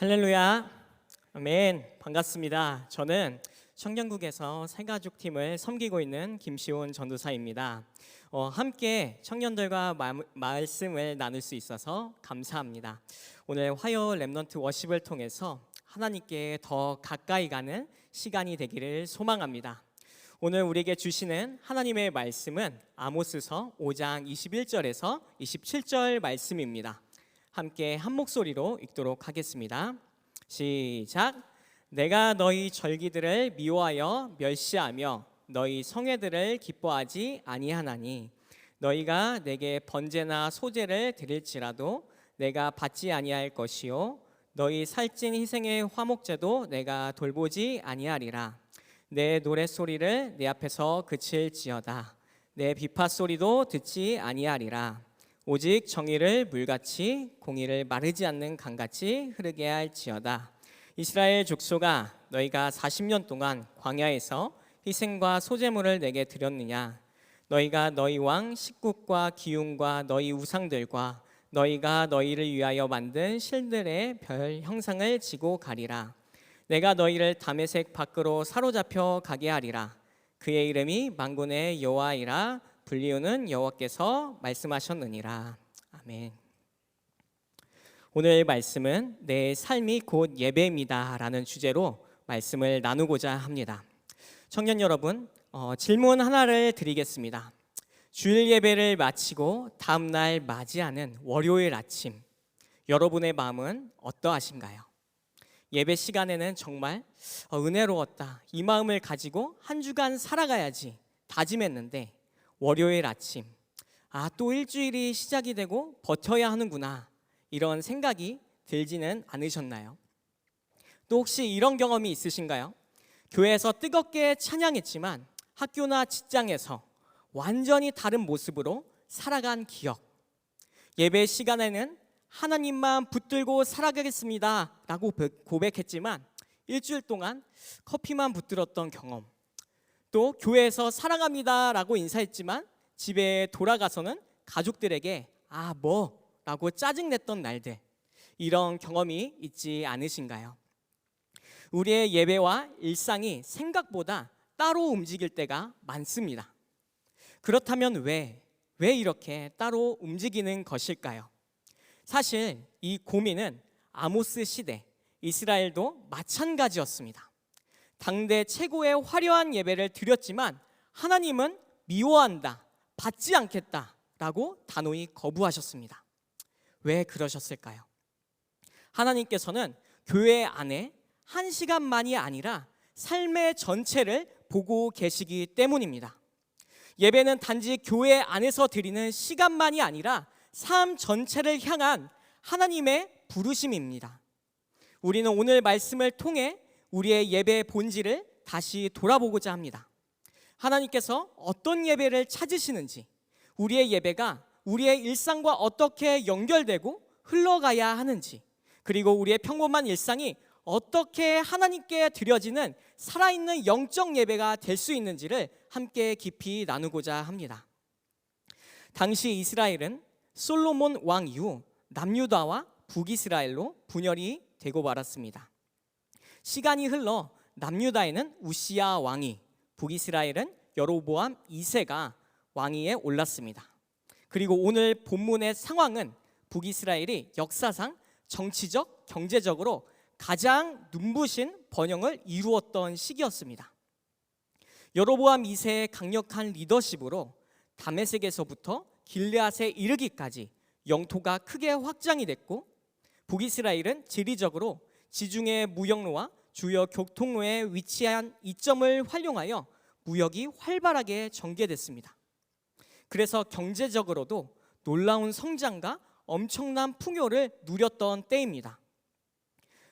할렐루야, 아멘. 반갑습니다. 저는 청년국에서 새가족팀을 섬기고 있는 김시온 전도사입니다. 함께 청년들과 말씀을 나눌 수 있어서 감사합니다. 오늘 화요 렘넌트 워십을 통해서 하나님께 더 가까이 가는 시간이 되기를 소망합니다. 오늘 우리에게 주시는 하나님의 말씀은 아모스서 5장 21절에서 27절 말씀입니다. 함께 한 목소리로 읽도록 하겠습니다. 시작. 내가 너희 절기들을 미워하여 멸시하며 너희 성회들을 기뻐하지 아니하나니 너희가 내게 번제나 소제를 드릴지라도 내가 받지 아니할 것이요 너희 살찐 희생의 화목제도 내가 돌보지 아니하리라. 내 노랫소리를 내 앞에서 그칠지어다. 내 비파소리도 듣지 아니하리라. 오직 정의를 물같이 공의를 마르지 않는 강같이 흐르게 할지어다. 이스라엘 족속아, 너희가 40년 동안 광야에서 희생과 소제물을 내게 드렸느냐? 너희가 너희 왕 식국과 기운과 너희 우상들과 너희가 너희를 위하여 만든 신들의 별 형상을 지고 가리라. 내가 너희를 다메섹 밖으로 사로잡혀 가게 하리라. 그의 이름이 만군의 여호와이라 불리우는 여호와께서 말씀하셨느니라. 아멘. 오늘 말씀은 내 삶이 곧 예배입니다 라는 주제로 말씀을 나누고자 합니다. 청년 여러분, 질문 하나를 드리겠습니다. 주일 예배를 마치고 다음 날 맞이하는 월요일 아침, 여러분의 마음은 어떠하신가요? 예배 시간에는 정말 은혜로웠다, 이 마음을 가지고 한 주간 살아가야지 다짐했는데 월요일 아침, 또 일주일이 시작이 되고 버텨야 하는구나, 이런 생각이 들지는 않으셨나요? 또 혹시 이런 경험이 있으신가요? 교회에서 뜨겁게 찬양했지만 학교나 직장에서 완전히 다른 모습으로 살아간 기억. 예배 시간에는 하나님만 붙들고 살아가겠습니다 라고 고백했지만 일주일 동안 커피만 붙들었던 경험. 또 교회에서 사랑합니다 라고 인사했지만 집에 돌아가서는 가족들에게 라고 짜증냈던 날들, 이런 경험이 있지 않으신가요? 우리의 예배와 일상이 생각보다 따로 움직일 때가 많습니다. 그렇다면 왜 이렇게 따로 움직이는 것일까요? 사실 이 고민은 아모스 시대 이스라엘도 마찬가지였습니다. 당대 최고의 화려한 예배를 드렸지만 하나님은 미워한다, 받지 않겠다 라고 단호히 거부하셨습니다. 왜 그러셨을까요? 하나님께서는 교회 안에 한 시간만이 아니라 삶의 전체를 보고 계시기 때문입니다. 예배는 단지 교회 안에서 드리는 시간만이 아니라 삶 전체를 향한 하나님의 부르심입니다. 우리는 오늘 말씀을 통해 우리의 예배의 본질을 다시 돌아보고자 합니다. 하나님께서 어떤 예배를 찾으시는지, 우리의 예배가 우리의 일상과 어떻게 연결되고 흘러가야 하는지, 그리고 우리의 평범한 일상이 어떻게 하나님께 드려지는 살아있는 영적 예배가 될 수 있는지를 함께 깊이 나누고자 합니다. 당시 이스라엘은 솔로몬 왕 이후 남유다와 북이스라엘로 분열이 되고 말았습니다. 시간이 흘러 남유다에는 우시야 왕이, 북이스라엘은 여로보암 2세가 왕위에 올랐습니다. 그리고 오늘 본문의 상황은 북이스라엘이 역사상 정치적, 경제적으로 가장 눈부신 번영을 이루었던 시기였습니다. 여로보암 2세의 강력한 리더십으로 다메섹에서부터 길르앗에 이르기까지 영토가 크게 확장이 됐고, 북이스라엘은 지리적으로 지중해 무역로와 주요 교통로에 위치한 이점을 활용하여 무역이 활발하게 전개됐습니다. 그래서 경제적으로도 놀라운 성장과 엄청난 풍요를 누렸던 때입니다.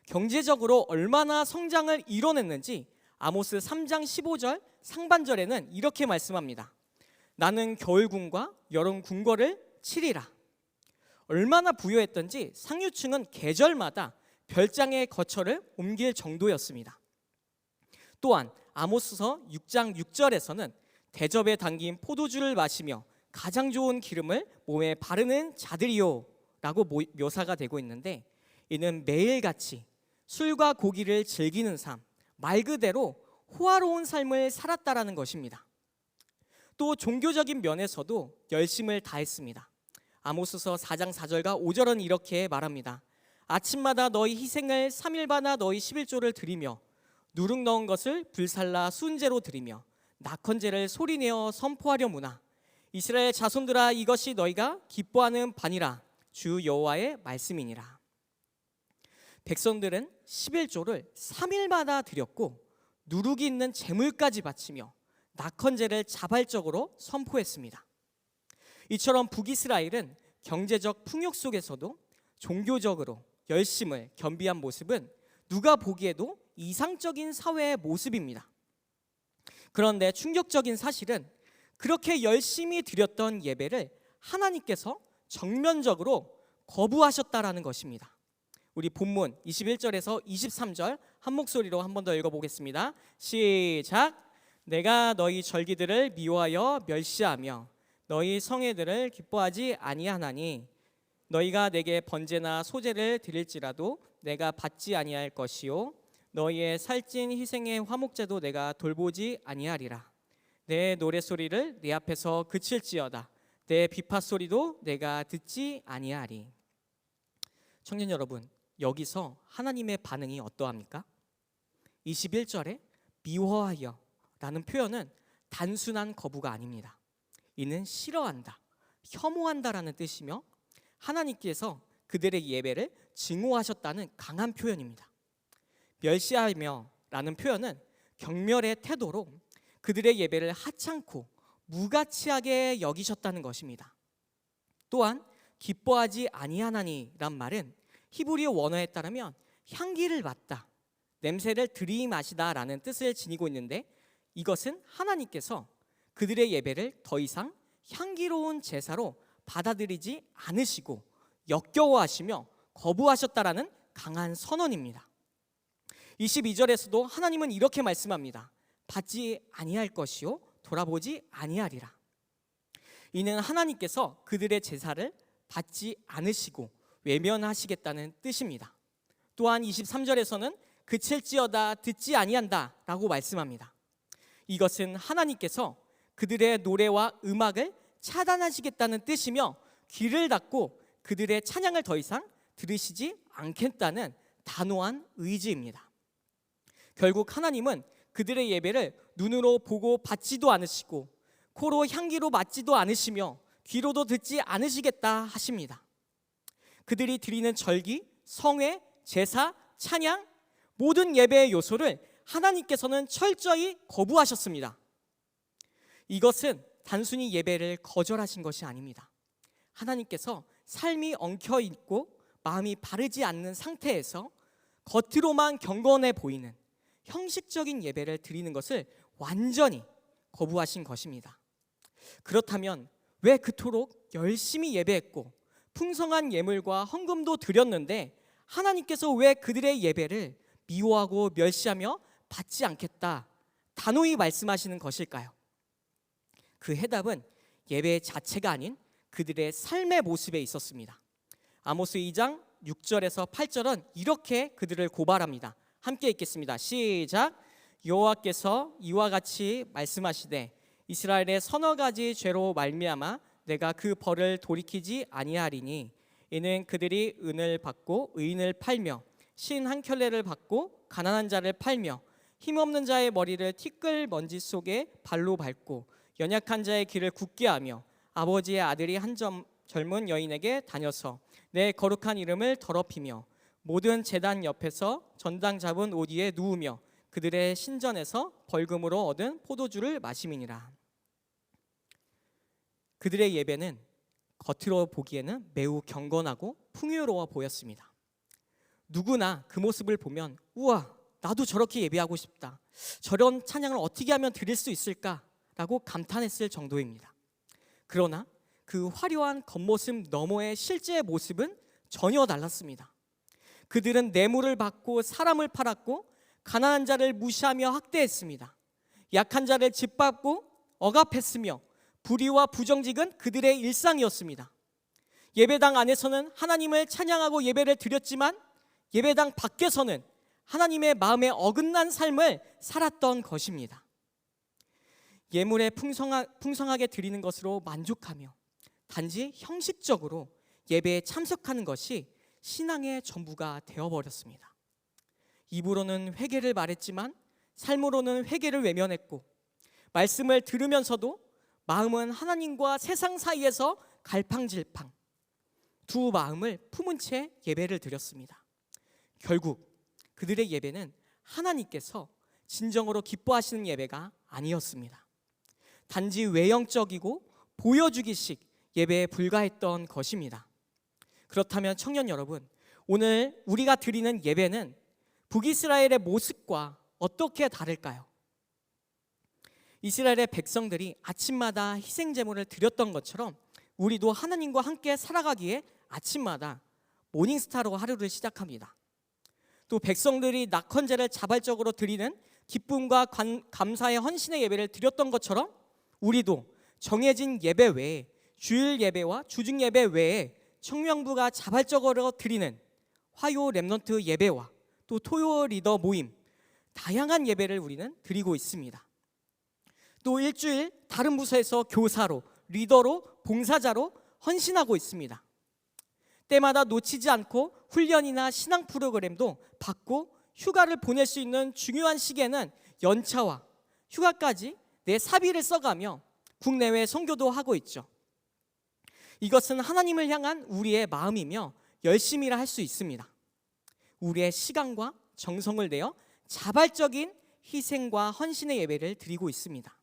경제적으로 얼마나 성장을 이뤄냈는지 아모스 3장 15절 상반절에는 이렇게 말씀합니다. 나는 겨울궁과 여름궁궐을 치리라. 얼마나 부유했던지 상류층은 계절마다 별장의 거처를 옮길 정도였습니다. 또한 아모스서 6장 6절에서는 대접에 담긴 포도주를 마시며 가장 좋은 기름을 몸에 바르는 자들이요 라고 묘사가 되고 있는데, 이는 매일같이 술과 고기를 즐기는 삶, 말 그대로 호화로운 삶을 살았다라는 것입니다. 또 종교적인 면에서도 열심을 다했습니다. 아모스서 4장 4절과 5절은 이렇게 말합니다. 아침마다 너희 희생을 3일마다 너희 11조를 드리며 누룩 넣은 것을 불살라 순제로 드리며 낙헌제를 소리내어 선포하려무나. 이스라엘 자손들아, 이것이 너희가 기뻐하는 바니라. 주 여호와의 말씀이니라. 백성들은 11조를 3일마다 드렸고 누룩이 있는 제물까지 바치며 낙헌제를 자발적으로 선포했습니다. 이처럼 북이스라엘은 경제적 풍요 속에서도 종교적으로 열심을 겸비한 모습은 누가 보기에도 이상적인 사회의 모습입니다. 그런데 충격적인 사실은 그렇게 열심히 드렸던 예배를 하나님께서 정면적으로 거부하셨다라는 것입니다. 우리 본문 21절에서 23절 한 목소리로 한 번 더 읽어보겠습니다. 시작. 내가 너희 절기들을 미워하여 멸시하며 너희 성회들을 기뻐하지 아니하나니 너희가 내게 번제나 소제를 드릴지라도 내가 받지 아니할 것이요 너희의 살찐 희생의 화목제도 내가 돌보지 아니하리라. 내 노래소리를 내 앞에서 그칠지어다. 내 비파소리도 내가 듣지 아니하리. 청년 여러분, 여기서 하나님의 반응이 어떠합니까? 21절에 미워하여 라는 표현은 단순한 거부가 아닙니다. 이는 싫어한다, 혐오한다라는 뜻이며 하나님께서 그들의 예배를 증오하셨다는 강한 표현입니다. 멸시하며 라는 표현은 경멸의 태도로 그들의 예배를 하찮고 무가치하게 여기셨다는 것입니다. 또한 기뻐하지 아니하나니란 말은 히브리어 원어에 따르면 향기를 맡다, 냄새를 들이마시다 라는 뜻을 지니고 있는데 이것은 하나님께서 그들의 예배를 더 이상 향기로운 제사로 받아들이지 않으시고 역겨워하시며 거부하셨다라는 강한 선언입니다. 22절에서도 하나님은 이렇게 말씀합니다. 받지 아니할 것이요 돌아보지 아니하리라. 이는 하나님께서 그들의 제사를 받지 않으시고 외면하시겠다는 뜻입니다. 또한 23절에서는 그칠지어다 듣지 아니한다 라고 말씀합니다. 이것은 하나님께서 그들의 노래와 음악을 차단하시겠다는 뜻이며 귀를 닫고 그들의 찬양을 더 이상 들으시지 않겠다는 단호한 의지입니다. 결국 하나님은 그들의 예배를 눈으로 보고 받지도 않으시고 코로 향기로 맡지도 않으시며 귀로도 듣지 않으시겠다 하십니다. 그들이 드리는 절기, 성회, 제사, 찬양 모든 예배의 요소를 하나님께서는 철저히 거부하셨습니다. 이것은 단순히 예배를 거절하신 것이 아닙니다. 하나님께서 삶이 엉켜있고 마음이 바르지 않는 상태에서 겉으로만 경건해 보이는 형식적인 예배를 드리는 것을 완전히 거부하신 것입니다. 그렇다면 왜 그토록 열심히 예배했고 풍성한 예물과 헌금도 드렸는데 하나님께서 왜 그들의 예배를 미워하고 멸시하며 받지 않겠다 단호히 말씀하시는 것일까요? 그 해답은 예배 자체가 아닌 그들의 삶의 모습에 있었습니다. 아모스 2장 6절에서 8절은 이렇게 그들을 고발합니다. 함께 읽겠습니다. 시작. 여호와께서 이와 같이 말씀하시되 이스라엘의 서너 가지 죄로 말미암아 내가 그 벌을 돌이키지 아니하리니 이는 그들이 은을 받고 의인을 팔며 신 한 켤레를 받고 가난한 자를 팔며 힘없는 자의 머리를 티끌 먼지 속에 발로 밟고 연약한 자의 길을 굳게 하며 아버지의 아들이 한 젊은 여인에게 다녀서 내 거룩한 이름을 더럽히며 모든 제단 옆에서 전당 잡은 옷 위에 누우며 그들의 신전에서 벌금으로 얻은 포도주를 마심이니라. 그들의 예배는 겉으로 보기에는 매우 경건하고 풍요로워 보였습니다. 누구나 그 모습을 보면 우와, 나도 저렇게 예배하고 싶다, 저런 찬양을 어떻게 하면 드릴 수 있을까라고 감탄했을 정도입니다. 그러나 그 화려한 겉모습 너머의 실제 모습은 전혀 달랐습니다. 그들은 뇌물을 받고 사람을 팔았고 가난한 자를 무시하며 학대했습니다. 약한 자를 짓밟고 억압했으며 불의와 부정직은 그들의 일상이었습니다. 예배당 안에서는 하나님을 찬양하고 예배를 드렸지만 예배당 밖에서는 하나님의 마음에 어긋난 삶을 살았던 것입니다. 예물에 풍성하게 드리는 것으로 만족하며 단지 형식적으로 예배에 참석하는 것이 신앙의 전부가 되어버렸습니다. 입으로는 회개를 말했지만 삶으로는 회개를 외면했고, 말씀을 들으면서도 마음은 하나님과 세상 사이에서 갈팡질팡 두 마음을 품은 채 예배를 드렸습니다. 결국 그들의 예배는 하나님께서 진정으로 기뻐하시는 예배가 아니었습니다. 단지 외형적이고 보여주기식 예배에 불과했던 것입니다. 그렇다면 청년 여러분, 오늘 우리가 드리는 예배는 북이스라엘의 모습과 어떻게 다를까요? 이스라엘의 백성들이 아침마다 희생 제물을 드렸던 것처럼 우리도 하나님과 함께 살아가기에 아침마다 모닝스타로 하루를 시작합니다. 또 백성들이 낙헌제를 자발적으로 드리는 기쁨과 감사의 헌신의 예배를 드렸던 것처럼 우리도 정해진 예배 외에, 주일 예배와 주중 예배 외에 청년부가 자발적으로 드리는 화요 렘넌트 예배와 또 토요 리더 모임, 다양한 예배를 우리는 드리고 있습니다. 또 일주일 다른 부서에서 교사로, 리더로, 봉사자로 헌신하고 있습니다. 때마다 놓치지 않고 훈련이나 신앙 프로그램도 받고 휴가를 보낼 수 있는 중요한 시기에는 연차와 휴가까지 내 사비를 써가며 국내외 선교도 하고 있죠. 이것은 하나님을 향한 우리의 마음이며 열심이라 할 수 있습니다. 우리의 시간과 정성을 내어 자발적인 희생과 헌신의 예배를 드리고 있습니다.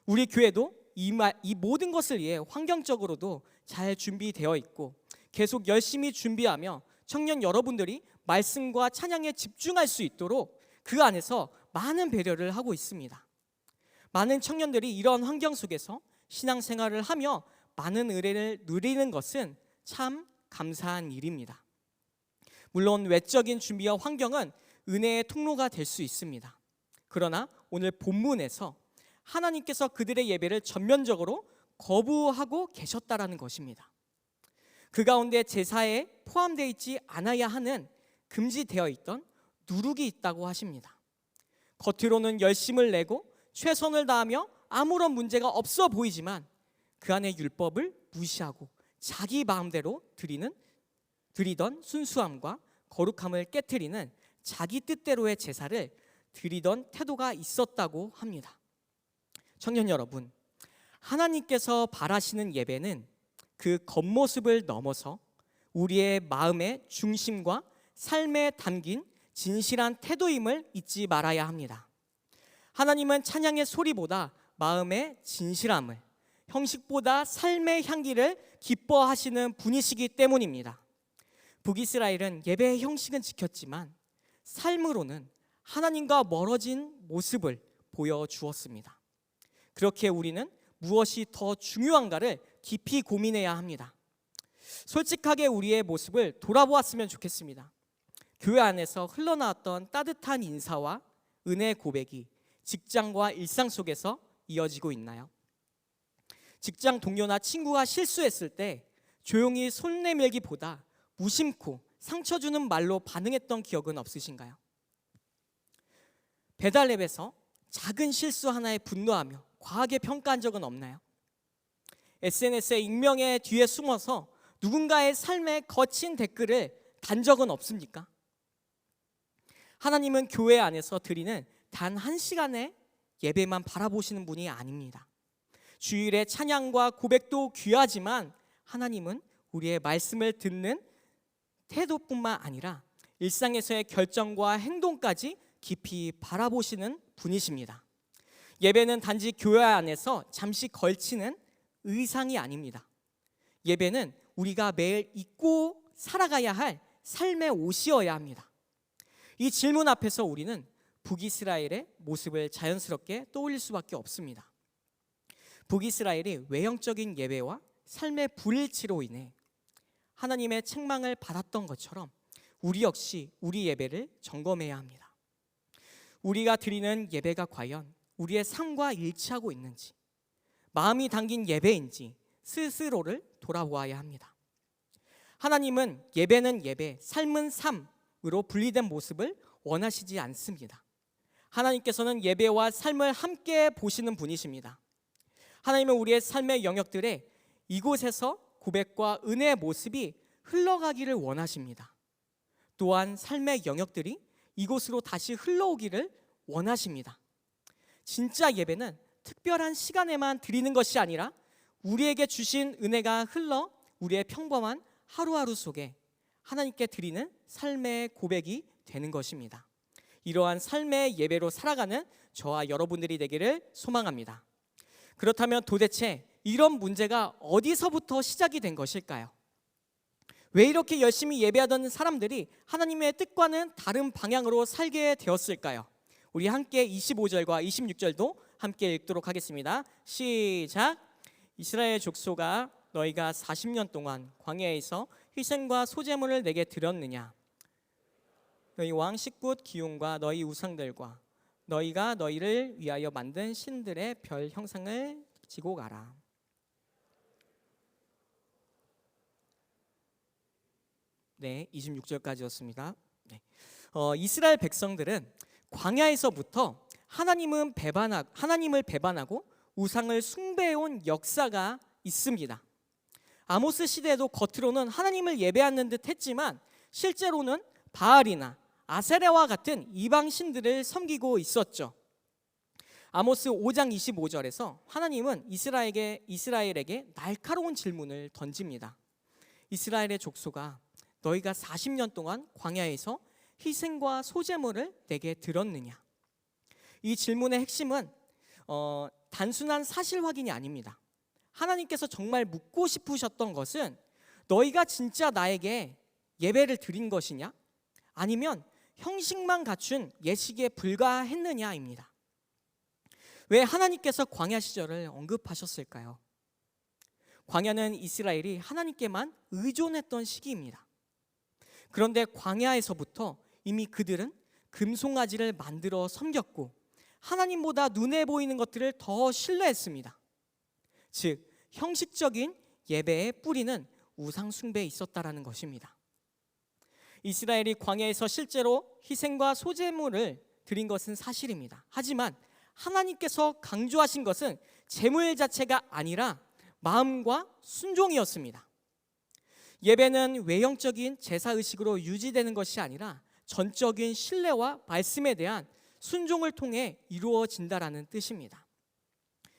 우리 교회도 이 모든 것을 위해 환경적으로도 잘 준비되어 있고 계속 열심히 준비하며 청년 여러분들이 말씀과 찬양에 집중할 수 있도록 그 안에서 많은 배려를 하고 있습니다. 많은 청년들이 이런 환경 속에서 신앙생활을 하며 많은 은혜를 누리는 것은 참 감사한 일입니다. 물론 외적인 준비와 환경은 은혜의 통로가 될 수 있습니다. 그러나 오늘 본문에서 하나님께서 그들의 예배를 전면적으로 거부하고 계셨다라는 것입니다. 그 가운데 제사에 포함되어 있지 않아야 하는 금지되어 있던 누룩이 있다고 하십니다. 겉으로는 열심을 내고 최선을 다하며 아무런 문제가 없어 보이지만 그 안에 율법을 무시하고 자기 마음대로 드리던 순수함과 거룩함을 깨트리는 자기 뜻대로의 제사를 드리던 태도가 있었다고 합니다. 청년 여러분, 하나님께서 바라시는 예배는 그 겉모습을 넘어서 우리의 마음의 중심과 삶에 담긴 진실한 태도임을 잊지 말아야 합니다. 하나님은 찬양의 소리보다 마음의 진실함을, 형식보다 삶의 향기를 기뻐하시는 분이시기 때문입니다. 북이스라엘은 예배의 형식은 지켰지만 삶으로는 하나님과 멀어진 모습을 보여주었습니다. 그렇게 우리는 무엇이 더 중요한가를 깊이 고민해야 합니다. 솔직하게 우리의 모습을 돌아보았으면 좋겠습니다. 교회 안에서 흘러나왔던 따뜻한 인사와 은혜의 고백이 직장과 일상 속에서 이어지고 있나요? 직장 동료나 친구가 실수했을 때 조용히 손 내밀기보다 무심코 상처 주는 말로 반응했던 기억은 없으신가요? 배달앱에서 작은 실수 하나에 분노하며 과하게 평가한 적은 없나요? SNS의 익명의 뒤에 숨어서 누군가의 삶에 거친 댓글을 단 적은 없습니까? 하나님은 교회 안에서 드리는 단 한 시간의 예배만 바라보시는 분이 아닙니다. 주일의 찬양과 고백도 귀하지만 하나님은 우리의 말씀을 듣는 태도뿐만 아니라 일상에서의 결정과 행동까지 깊이 바라보시는 분이십니다. 예배는 단지 교회 안에서 잠시 걸치는 의상이 아닙니다. 예배는 우리가 매일 입고 살아가야 할 삶의 옷이어야 합니다. 이 질문 앞에서 우리는 북이스라엘의 모습을 자연스럽게 떠올릴 수밖에 없습니다. 북이스라엘이 외형적인 예배와 삶의 불일치로 인해 하나님의 책망을 받았던 것처럼 우리 역시 우리 예배를 점검해야 합니다. 우리가 드리는 예배가 과연 우리의 삶과 일치하고 있는지, 마음이 담긴 예배인지 스스로를 돌아보아야 합니다. 하나님은 예배는 예배, 삶은 삶으로 분리된 모습을 원하시지 않습니다. 하나님께서는 예배와 삶을 함께 보시는 분이십니다. 하나님은 우리의 삶의 영역들에 이곳에서 고백과 은혜의 모습이 흘러가기를 원하십니다. 또한 삶의 영역들이 이곳으로 다시 흘러오기를 원하십니다. 진짜 예배는 특별한 시간에만 드리는 것이 아니라 우리에게 주신 은혜가 흘러 우리의 평범한 하루하루 속에 하나님께 드리는 삶의 고백이 되는 것입니다. 이러한 삶의 예배로 살아가는 저와 여러분들이 되기를 소망합니다. 그렇다면 도대체 이런 문제가 어디서부터 시작이 된 것일까요? 왜 이렇게 열심히 예배하던 사람들이 하나님의 뜻과는 다른 방향으로 살게 되었을까요? 우리 함께 25절과 26절도 함께 읽도록 하겠습니다. 시작. 이스라엘 족속아, 너희가 40년 동안 광야에서 희생과 소제물을 내게 드렸느냐? 너희 왕 식굿 기운과 너희 우상들과 너희가 너희를 위하여 만든 신들의 별 형상을 지고 가라. 네, 26절까지였습니다. 네. 이스라엘 백성들은 광야에서부터 하나님을 배반하고 우상을 숭배해온 역사가 있습니다. 아모스 시대에도 겉으로는 하나님을 예배하는 듯 했지만 실제로는 바알이나 아세라와 같은 이방 신들을 섬기고 있었죠. 아모스 5장 25절에서 하나님은 이스라엘에게 날카로운 질문을 던집니다. 이스라엘의 족속아, 너희가 40년 동안 광야에서 희생과 소제물을 내게 드렸느냐? 이 질문의 핵심은 단순한 사실 확인이 아닙니다. 하나님께서 정말 묻고 싶으셨던 것은 너희가 진짜 나에게 예배를 드린 것이냐? 아니면 형식만 갖춘 예식에 불과했느냐입니다. 왜 하나님께서 광야 시절을 언급하셨을까요? 광야는 이스라엘이 하나님께만 의존했던 시기입니다. 그런데 광야에서부터 이미 그들은 금송아지를 만들어 섬겼고 하나님보다 눈에 보이는 것들을 더 신뢰했습니다. 즉 형식적인 예배의 뿌리는 우상 숭배에 있었다라는 것입니다. 이스라엘이 광야에서 실제로 희생과 소제물을 드린 것은 사실입니다. 하지만 하나님께서 강조하신 것은 제물 자체가 아니라 마음과 순종이었습니다. 예배는 외형적인 제사의식으로 유지되는 것이 아니라 전적인 신뢰와 말씀에 대한 순종을 통해 이루어진다라는 뜻입니다.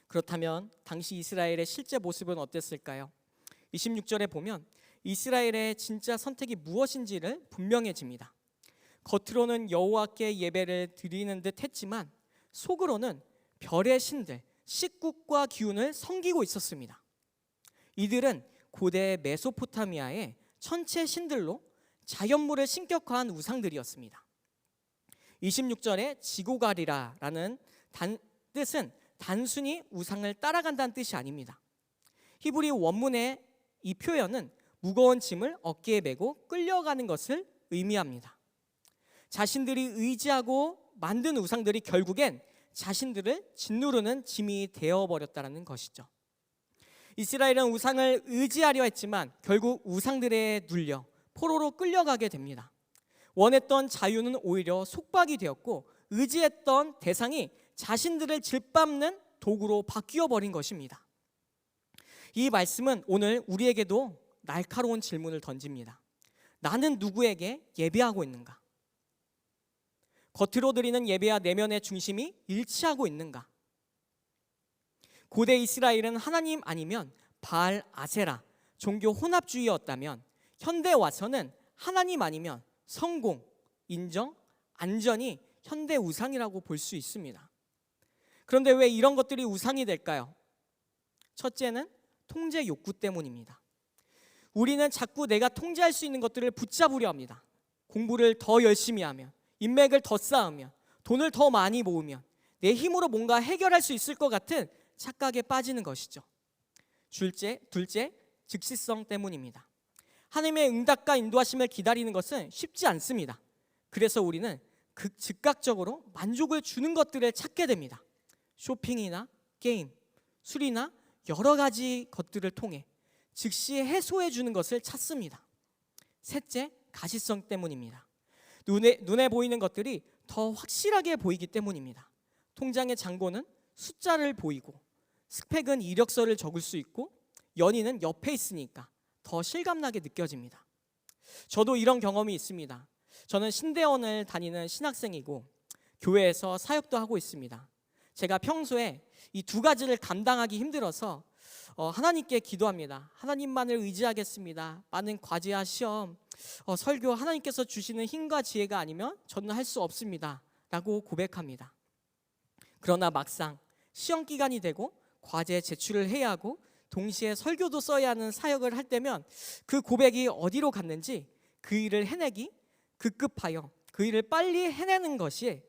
그렇다면 당시 이스라엘의 실제 모습은 어땠을까요? 26절에 보면 이스라엘의 진짜 선택이 무엇인지를 분명해집니다. 겉으로는 여호와께 예배를 드리는 듯 했지만 속으로는 별의 신들, 식굿과 기운을 섬기고 있었습니다. 이들은 고대 메소포타미아의 천체 신들로 자연물을 신격화한 우상들이었습니다. 26절에 지고가리라라는 뜻은 단순히 우상을 따라간다는 뜻이 아닙니다. 히브리 원문의 이 표현은 무거운 짐을 어깨에 메고 끌려가는 것을 의미합니다. 자신들이 의지하고 만든 우상들이 결국엔 자신들을 짓누르는 짐이 되어버렸다는 것이죠. 이스라엘은 우상을 의지하려 했지만 결국 우상들에 눌려 포로로 끌려가게 됩니다. 원했던 자유는 오히려 속박이 되었고 의지했던 대상이 자신들을 짓밟는 도구로 바뀌어 버린 것입니다. 이 말씀은 오늘 우리에게도 날카로운 질문을 던집니다. 나는 누구에게 예배하고 있는가? 겉으로 드리는 예배와 내면의 중심이 일치하고 있는가? 고대 이스라엘은 하나님 아니면 바알, 아세라, 종교 혼합주의였다면 현대 와서는 하나님 아니면 성공, 인정, 안전이 현대 우상이라고 볼 수 있습니다. 그런데 왜 이런 것들이 우상이 될까요? 첫째는 통제 욕구 때문입니다. 우리는 자꾸 내가 통제할 수 있는 것들을 붙잡으려 합니다. 공부를 더 열심히 하면, 인맥을 더 쌓으면, 돈을 더 많이 모으면 내 힘으로 뭔가 해결할 수 있을 것 같은 착각에 빠지는 것이죠. 둘째, 즉시성 때문입니다. 하나님의 응답과 인도하심을 기다리는 것은 쉽지 않습니다. 그래서 우리는 즉각적으로 만족을 주는 것들을 찾게 됩니다. 쇼핑이나 게임, 술이나 여러 가지 것들을 통해 즉시 해소해 주는 것을 찾습니다. 셋째, 가시성 때문입니다. 눈에 보이는 것들이 더 확실하게 보이기 때문입니다. 통장의 잔고는 숫자를 보이고 스펙은 이력서를 적을 수 있고 연인은 옆에 있으니까 더 실감나게 느껴집니다. 저도 이런 경험이 있습니다. 저는 신대원을 다니는 신학생이고 교회에서 사역도 하고 있습니다. 제가 평소에 이 두 가지를 감당하기 힘들어서 하나님께 기도합니다. 하나님만을 의지하겠습니다. 많은 과제와 시험, 설교 하나님께서 주시는 힘과 지혜가 아니면 저는 할 수 없습니다 라고 고백합니다. 그러나 막상 시험 기간이 되고 과제 제출을 해야 하고 동시에 설교도 써야 하는 사역을 할 때면 그 고백이 어디로 갔는지 그 일을 해내기 급급하여 그 일을 빨리 해내는 것에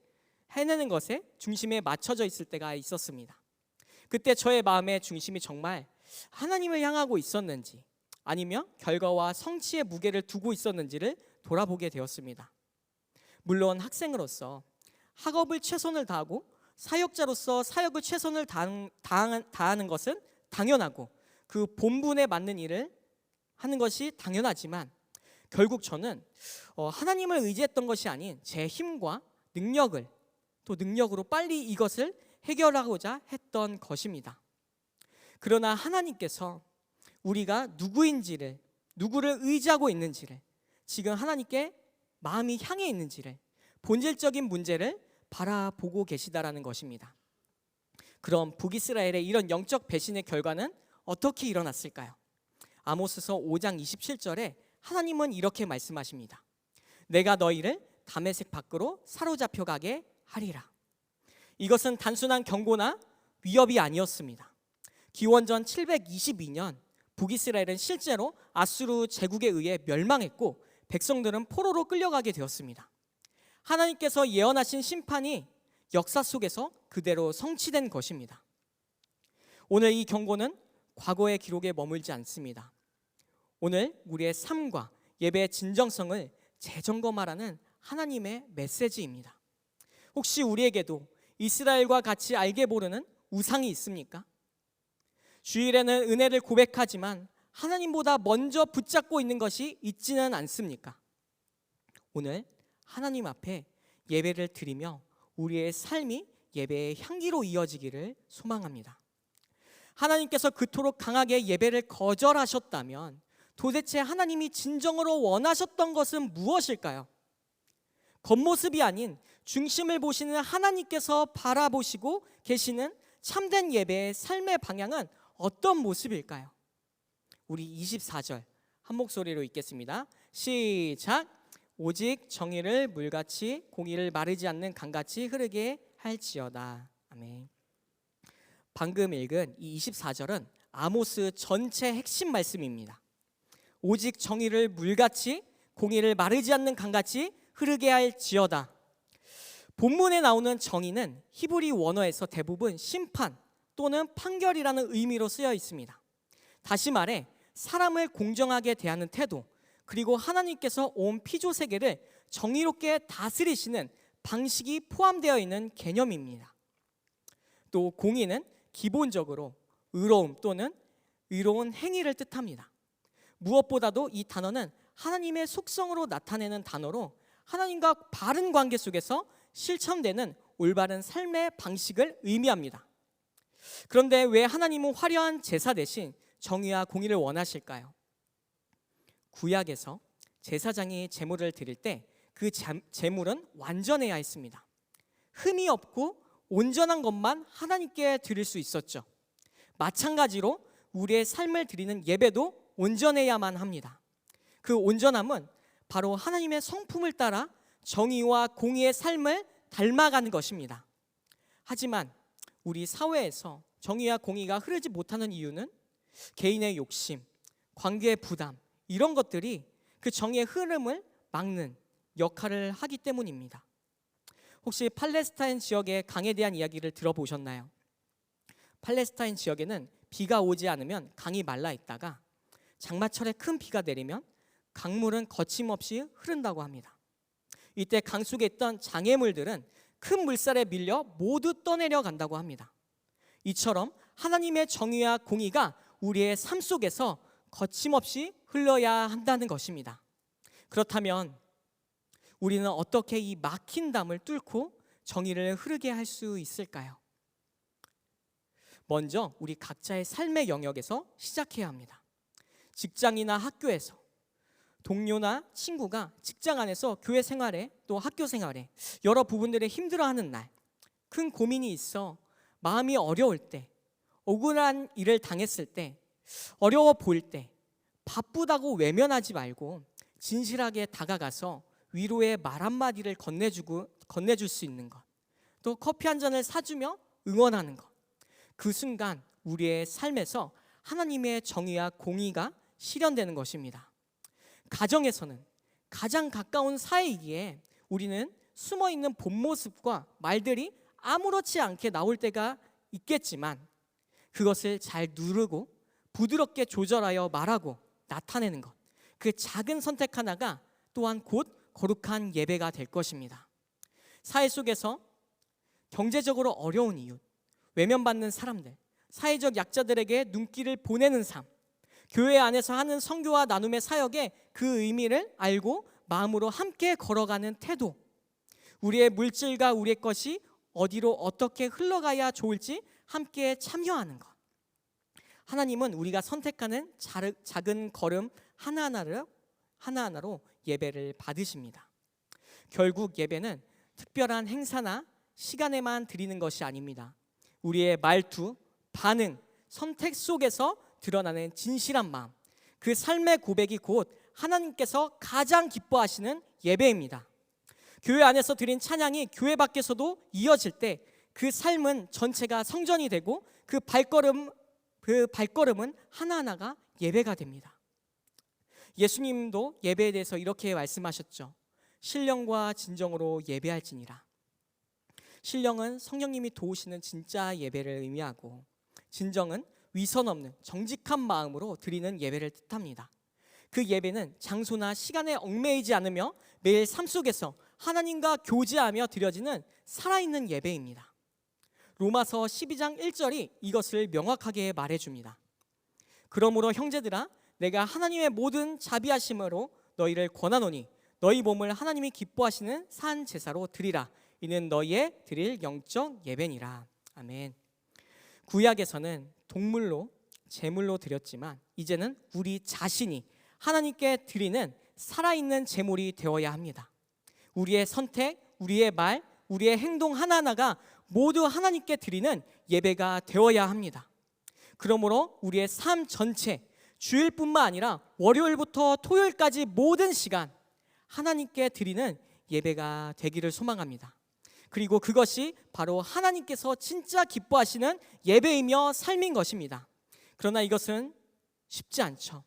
중심에 맞춰져 있을 때가 있었습니다. 그때 저의 마음의 중심이 정말 하나님을 향하고 있었는지 아니면 결과와 성취의 무게를 두고 있었는지를 돌아보게 되었습니다. 물론 학생으로서 학업을 최선을 다하고 사역자로서 사역을 최선을 다하는 것은 당연하고 그 본분에 맞는 일을 하는 것이 당연하지만 결국 저는 하나님을 의지했던 것이 아닌 제 힘과 능력으로 빨리 이것을 해결하고자 했던 것입니다. 그러나 하나님께서 우리가 누구를 의지하고 있는지를, 지금 하나님께 마음이 향해 있는지를, 본질적인 문제를 바라보고 계시다라는 것입니다. 그럼 북이스라엘의 이런 영적 배신의 결과는 어떻게 일어났을까요? 아모스서 5장 27절에 하나님은 이렇게 말씀하십니다. 내가 너희를 다메섹 밖으로 사로잡혀 가게 하리라. 이것은 단순한 경고나 위협이 아니었습니다. 기원전 722년 북이스라엘은 실제로 아수르 제국에 의해 멸망했고 백성들은 포로로 끌려가게 되었습니다. 하나님께서 예언하신 심판이 역사 속에서 그대로 성취된 것입니다. 오늘 이 경고는 과거의 기록에 머물지 않습니다. 오늘 우리의 삶과 예배의 진정성을 재점검하라는 하나님의 메시지입니다. 혹시 우리에게도 이스라엘과 같이 알게 모르는 우상이 있습니까? 주일에는 은혜를 고백하지만 하나님보다 먼저 붙잡고 있는 것이 있지는 않습니까? 오늘 하나님 앞에 예배를 드리며 우리의 삶이 예배의 향기로 이어지기를 소망합니다. 하나님께서 그토록 강하게 예배를 거절하셨다면 도대체 하나님이 진정으로 원하셨던 것은 무엇일까요? 겉모습이 아닌 중심을 보시는 하나님께서 바라보시고 계시는 참된 예배의 삶의 방향은 어떤 모습일까요? 우리 24절 한 목소리로 읽겠습니다. 시작. 오직 정의를 물같이 공의를 마르지 않는 강같이 흐르게 할지어다. 아멘. 방금 읽은 이 24절은 아모스 전체 핵심 말씀입니다. 오직 정의를 물같이 공의를 마르지 않는 강같이 흐르게 할지어다. 본문에 나오는 정의는 히브리 원어에서 대부분 심판 또는 판결이라는 의미로 쓰여 있습니다. 다시 말해 사람을 공정하게 대하는 태도, 그리고 하나님께서 온 피조 세계를 정의롭게 다스리시는 방식이 포함되어 있는 개념입니다. 또 공의는 기본적으로 의로움 또는 의로운 행위를 뜻합니다. 무엇보다도 이 단어는 하나님의 속성으로 나타내는 단어로 하나님과 바른 관계 속에서 실천되는 올바른 삶의 방식을 의미합니다. 그런데 왜 하나님은 화려한 제사 대신 정의와 공의를 원하실까요? 구약에서 제사장이 제물을 드릴 때 그 제물은 완전해야 했습니다. 흠이 없고 온전한 것만 하나님께 드릴 수 있었죠. 마찬가지로 우리의 삶을 드리는 예배도 온전해야만 합니다. 그 온전함은 바로 하나님의 성품을 따라 정의와 공의의 삶을 닮아가는 것입니다. 하지만 우리 사회에서 정의와 공의가 흐르지 못하는 이유는 개인의 욕심, 관계의 부담, 이런 것들이 그 정의의 흐름을 막는 역할을 하기 때문입니다. 혹시 팔레스타인 지역의 강에 대한 이야기를 들어보셨나요? 팔레스타인 지역에는 비가 오지 않으면 강이 말라 있다가 장마철에 큰 비가 내리면 강물은 거침없이 흐른다고 합니다. 이때 강 속에 있던 장애물들은 큰 물살에 밀려 모두 떠내려 간다고 합니다. 이처럼 하나님의 정의와 공의가 우리의 삶 속에서 거침없이 흘러야 한다는 것입니다. 그렇다면 우리는 어떻게 이 막힌 담을 뚫고 정의를 흐르게 할 수 있을까요? 먼저 우리 각자의 삶의 영역에서 시작해야 합니다. 직장이나 학교에서, 동료나 친구가 직장 안에서 교회 생활에 또 학교 생활에 여러 부분들에 힘들어하는 날, 큰 고민이 있어 마음이 어려울 때, 억울한 일을 당했을 때, 어려워 보일 때 바쁘다고 외면하지 말고 진실하게 다가가서 위로의 말 한마디를 건네줄 수 있는 것, 또 커피 한 잔을 사주며 응원하는 것, 그 순간 우리의 삶에서 하나님의 정의와 공의가 실현되는 것입니다. 가정에서는 가장 가까운 사이이기에 우리는 숨어있는 본 모습과 말들이 아무렇지 않게 나올 때가 있겠지만 그것을 잘 누르고 부드럽게 조절하여 말하고 나타내는 것, 그 작은 선택 하나가 또한 곧 거룩한 예배가 될 것입니다. 사회 속에서 경제적으로 어려운 이웃, 외면받는 사람들, 사회적 약자들에게 눈길을 보내는 삶, 교회 안에서 하는 선교와 나눔의 사역의 그 의미를 알고 마음으로 함께 걸어가는 태도, 우리의 물질과 우리의 것이 어디로 어떻게 흘러가야 좋을지 함께 참여하는 것. 하나님은 우리가 선택하는 작은 걸음 하나하나로 예배를 받으십니다. 결국 예배는 특별한 행사나 시간에만 드리는 것이 아닙니다. 우리의 말투, 반응, 선택 속에서 드러나는 진실한 마음, 그 삶의 고백이 곧 하나님께서 가장 기뻐하시는 예배입니다. 교회 안에서 드린 찬양이 교회 밖에서도 이어질 때 그 삶은 전체가 성전이 되고 그 발걸음은 하나하나가 예배가 됩니다. 예수님도 예배에 대해서 이렇게 말씀하셨죠. 신령과 진정으로 예배할지니라. 신령은 성령님이 도우시는 진짜 예배를 의미하고, 진정은 위선 없는 정직한 마음으로 드리는 예배를 뜻합니다. 그 예배는 장소나 시간에 얽매이지 않으며 매일 삶 속에서 하나님과 교제하며 드려지는 살아있는 예배입니다. 로마서 12장 1절이 이것을 명확하게 말해줍니다. 그러므로 형제들아, 내가 하나님의 모든 자비하심으로 너희를 권하노니 너희 몸을 하나님이 기뻐하시는 산 제사로 드리라. 이는 너희의 드릴 영적 예배니라. 아멘. 구약에서는 동물로 제물로 드렸지만 이제는 우리 자신이 하나님께 드리는 살아있는 제물이 되어야 합니다. 우리의 선택, 우리의 말, 우리의 행동 하나하나가 모두 하나님께 드리는 예배가 되어야 합니다. 그러므로 우리의 삶 전체, 주일뿐만 아니라 월요일부터 토요일까지 모든 시간 하나님께 드리는 예배가 되기를 소망합니다. 그리고 그것이 바로 하나님께서 진짜 기뻐하시는 예배이며 삶인 것입니다. 그러나 이것은 쉽지 않죠.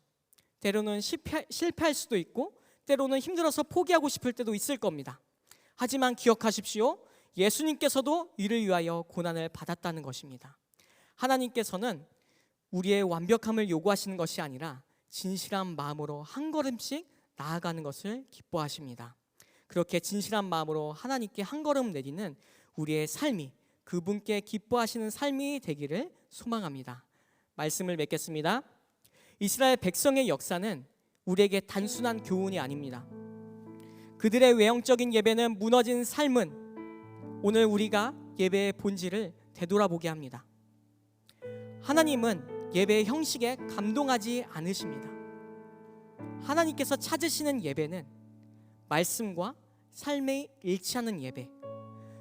때로는 실패할 수도 있고 때로는 힘들어서 포기하고 싶을 때도 있을 겁니다. 하지만 기억하십시오. 예수님께서도 이를 위하여 고난을 받았다는 것입니다. 하나님께서는 우리의 완벽함을 요구하시는 것이 아니라 진실한 마음으로 한 걸음씩 나아가는 것을 기뻐하십니다. 그렇게 진실한 마음으로 하나님께 한 걸음 내디는 우리의 삶이 그분께 기뻐하시는 삶이 되기를 소망합니다. 말씀을 맺겠습니다. 이스라엘 백성의 역사는 우리에게 단순한 교훈이 아닙니다. 그들의 외형적인 예배는 무너진 삶은 오늘 우리가 예배의 본질을 되돌아보게 합니다. 하나님은 예배의 형식에 감동하지 않으십니다. 하나님께서 찾으시는 예배는 말씀과 삶에 일치하는 예배,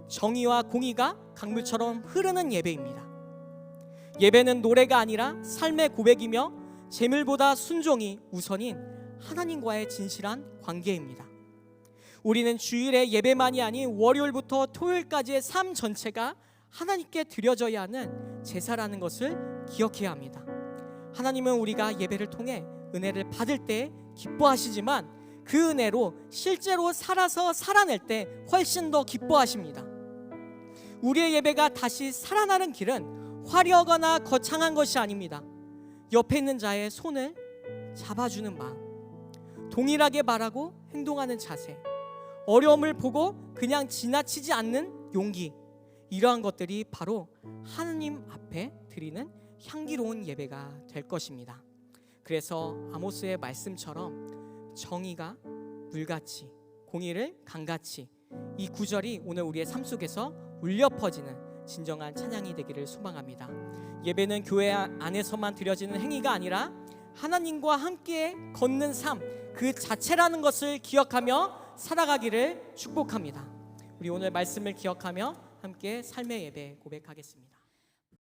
정의와 공의가 강물처럼 흐르는 예배입니다. 예배는 노래가 아니라 삶의 고백이며 재물보다 순종이 우선인 하나님과의 진실한 관계입니다. 우리는 주일의 예배만이 아닌 월요일부터 토요일까지의 삶 전체가 하나님께 드려져야 하는 제사라는 것을 기억해야 합니다. 하나님은 우리가 예배를 통해 은혜를 받을 때 기뻐하시지만 그 은혜로 실제로 살아서 살아낼 때 훨씬 더 기뻐하십니다. 우리의 예배가 다시 살아나는 길은 화려하거나 거창한 것이 아닙니다. 옆에 있는 자의 손을 잡아주는 마음, 동일하게 말하고 행동하는 자세, 어려움을 보고 그냥 지나치지 않는 용기, 이러한 것들이 바로 하나님 앞에 드리는 향기로운 예배가 될 것입니다. 그래서 아모스의 말씀처럼 정의가 물같이 공의를 강같이, 이 구절이 오늘 우리의 삶 속에서 울려 퍼지는 진정한 찬양이 되기를 소망합니다. 예배는 교회 안에서만 드려지는 행위가 아니라 하나님과 함께 걷는 삶 그 자체라는 것을 기억하며 살아가기를 축복합니다. 우리 오늘 말씀을 기억하며 함께 삶의 예배 고백하겠습니다.